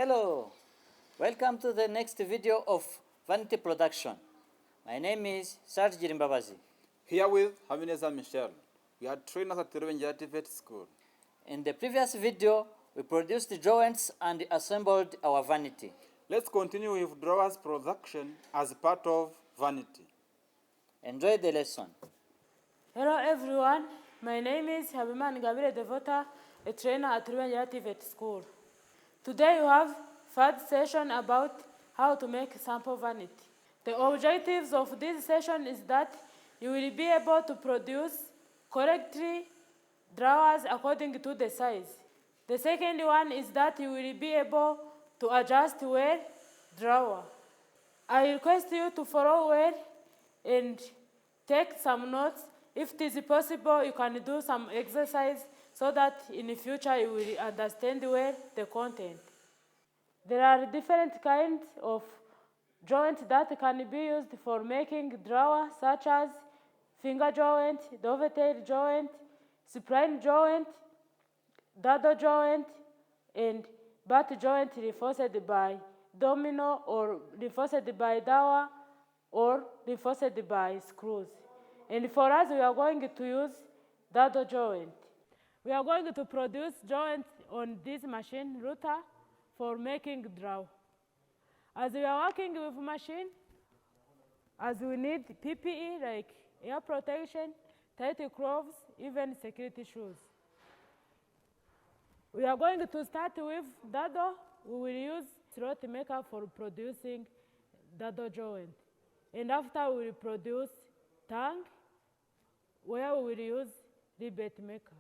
Hello, welcome to the next video of Vanity Production. My name is Sarge Jirimbabazi. Herewith, Habineza Michelle. We are trainers at the Vet School. In the previous video, we produced the joints and assembled our vanity. Let's continue with drawers production as part of vanity. Enjoy the lesson. Hello everyone, my name is Habiman Gabriel Devota, a trainer at Vet School. Today we have first session about how to make sample vanity. The objectives of this session is that you will be able to produce correctly drawers according to the size. The second one is that you will be able to adjust well drawer. I request you to follow well and take some notes. If it is possible, you can do some exercise so that in the future you will understand well the content. There are different kinds of joints that can be used for making drawers, such as finger joint, dovetail joint, spline joint, dado joint, and butt joint reinforced by domino or reinforced by dowel or reinforced by screws. And for us, we are going to use dado joint. We are going to produce joints on this machine router for making draw. As we are working with machine, as we need PPE like air protection, tight gloves, even security shoes. We are going to start with dado. We will use slot maker for producing dado joint. And after we will produce tang, where we will use rivet maker.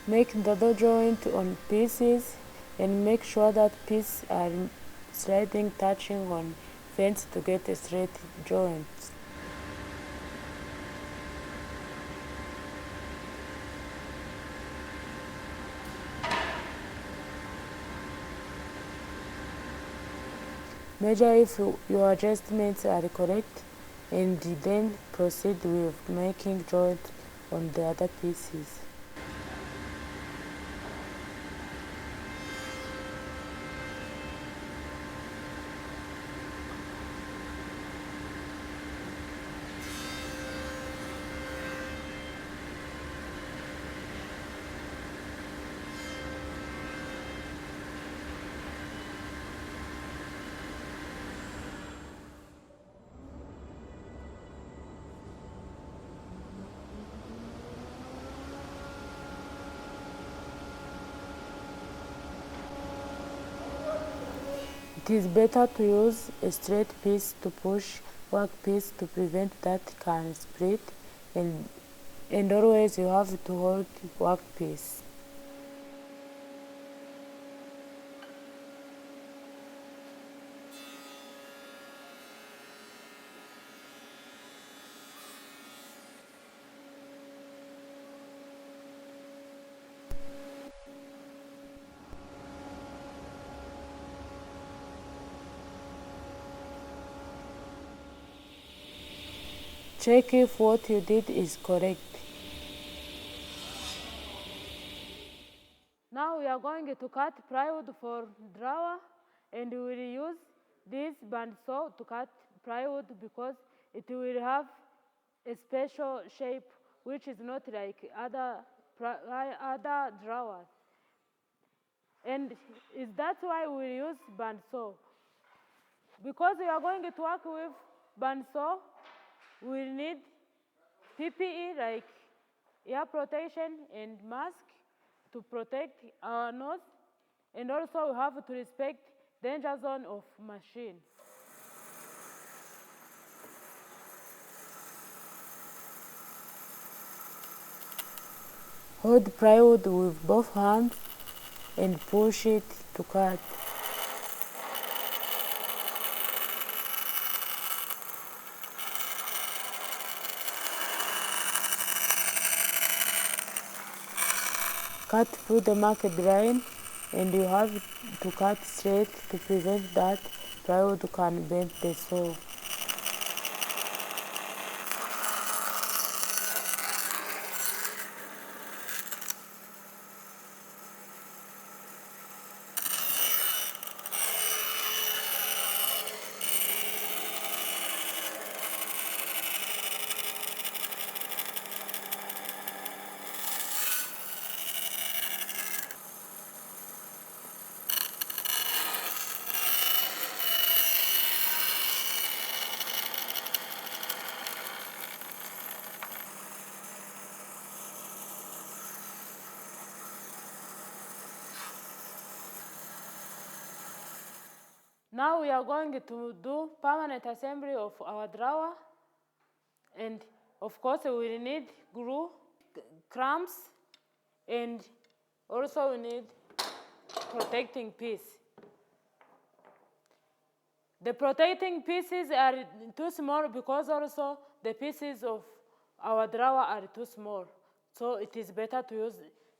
Make dado joint on pieces and make sure that pieces are sliding, touching on fence to get a straight joint. Measure if your adjustments are correct and then proceed with making joint on the other pieces. It is better to use a straight piece to push workpiece to prevent that can split, and always you have to hold workpiece. Check if what you did is correct. Now we are going to cut plywood for drawer, and we will use this bandsaw to cut plywood because it will have a special shape which is not like other drawers. And that's why we use bandsaw. Because we are going to work with bandsaw, we will need PPE like air protection and mask to protect our nose, and also we have to respect danger zone of machine. Hold plywood with both hands and push it to cut. cut through the marked line, and you have to cut straight to prevent that plywood can bend the saw. Now we are going to do permanent assembly of our drawer, and of course we will need glue, clamps, and also we need protecting piece. The protecting pieces are too small because also the pieces of our drawer are too small. So it is better to use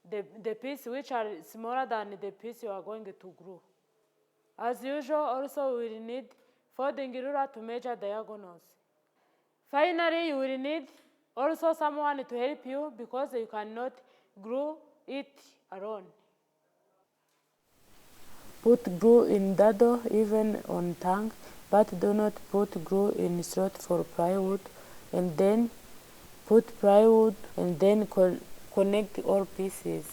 the piece which are smaller than the piece you are going to glue. As usual, also we will need folding ruler to measure diagonals. Finally, you will need also someone to help you because you cannot glue it alone. Put glue in dado even on tongue, but do not put glue in slot for plywood, and then put plywood and then connect all pieces.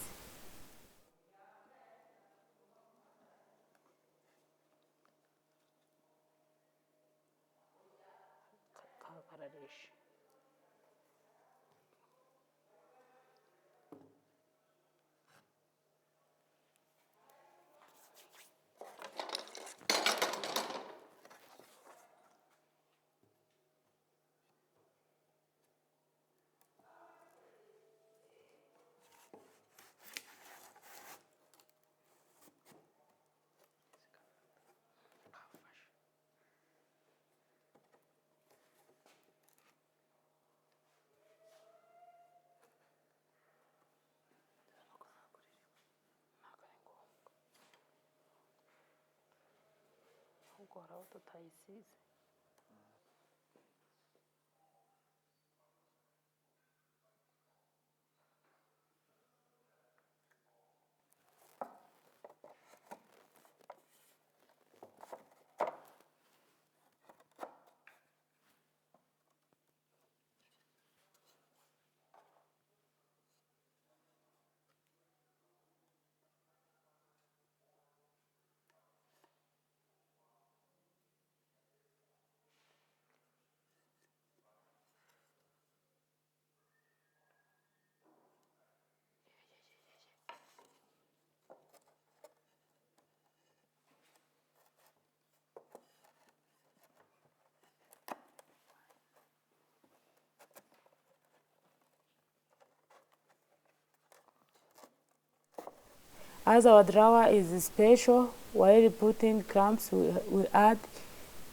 As our drawer is special, while putting clamps, we add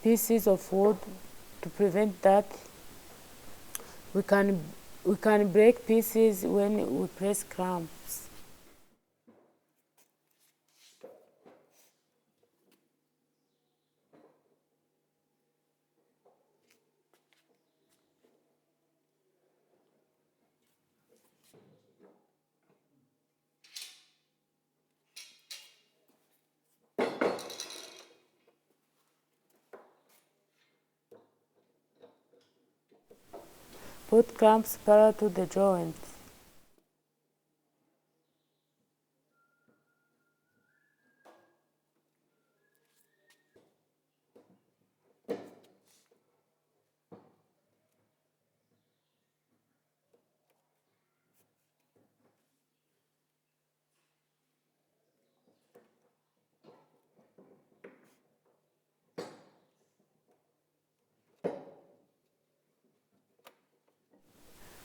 pieces of wood to prevent that. We can break pieces when we press clamps. Put clamps parallel to the joint.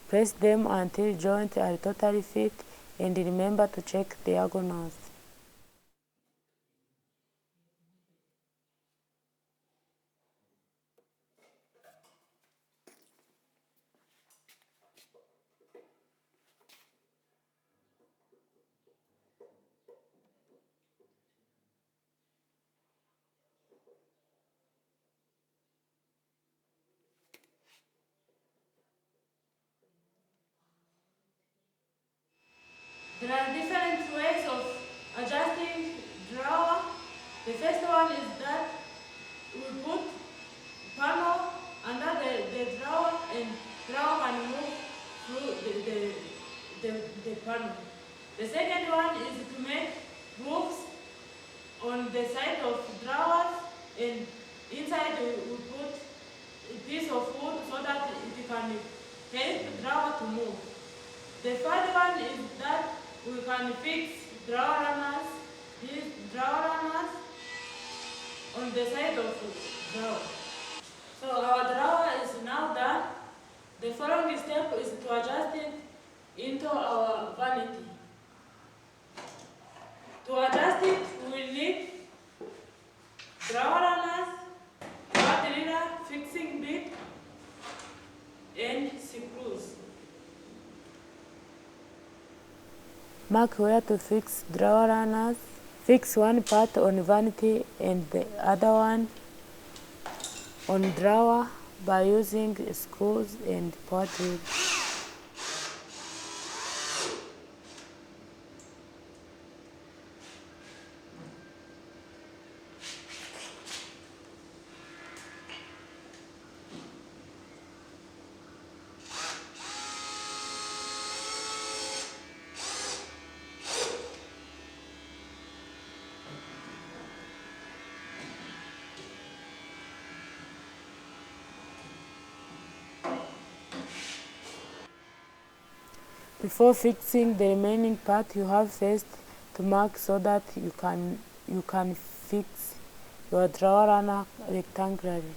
Press them until joints are totally fit, and remember to check diagonals. There are different ways of adjusting drawer. The first one is that we put panel under the drawer and drawer can move through the panel. The second one is to make grooves on the side of drawers, and inside we put a piece of wood so that it can help the drawer to move. The third one is that we can fix drawer runners, these drawer runners on the side of the drawer. So our drawer is now done. The following step is to adjust it into our vanity. To adjust it, we will need drawer runners, bad leader, fixing bit, and screws. Mark where to fix drawer runners. Fix one part on vanity and the other one on drawer by using screws and pottery. Before fixing the remaining part, you have first to mark so that you can fix your drawer runner rectangularly.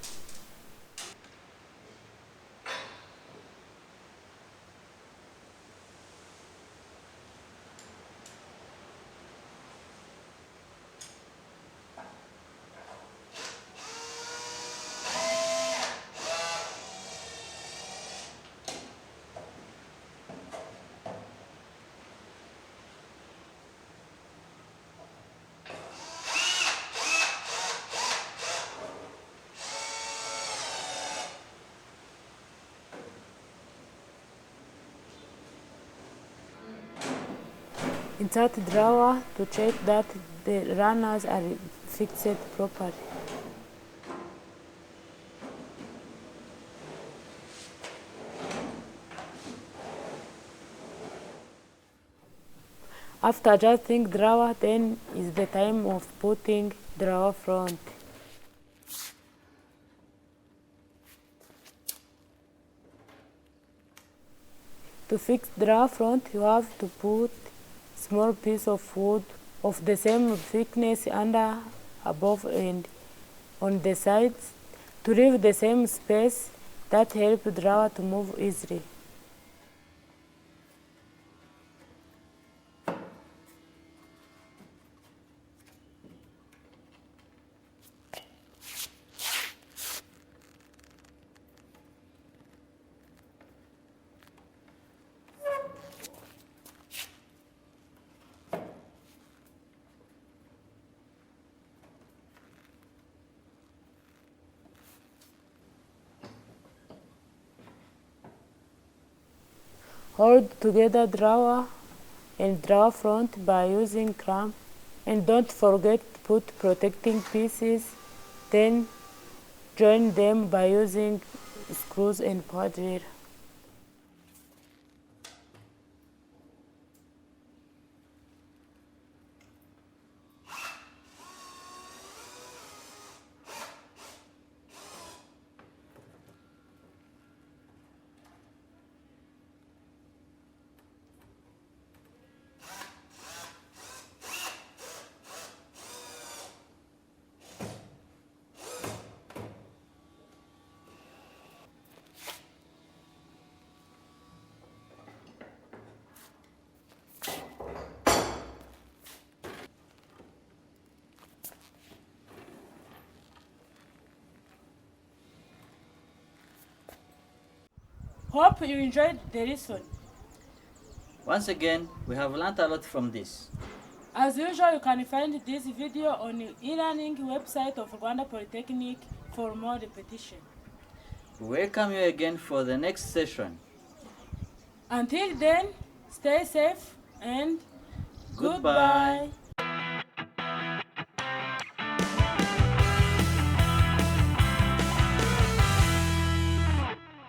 Insert the drawer to check that the runners are fixed properly. After adjusting drawer, then is the time of putting drawer front. To fix drawer front, you have to put small piece of wood of the same thickness under, above and on the sides to leave the same space that help the drawer to move easily. Hold together drawer and drawer front by using clamp, and don't forget to put protecting pieces, then join them by using screws and pod drill. Hope you enjoyed the lesson. Once again, we have learned a lot from this. As usual, you can find this video on the e-learning website of Rwanda Polytechnic for more repetition. We welcome you again for the next session. Until then, stay safe and Goodbye.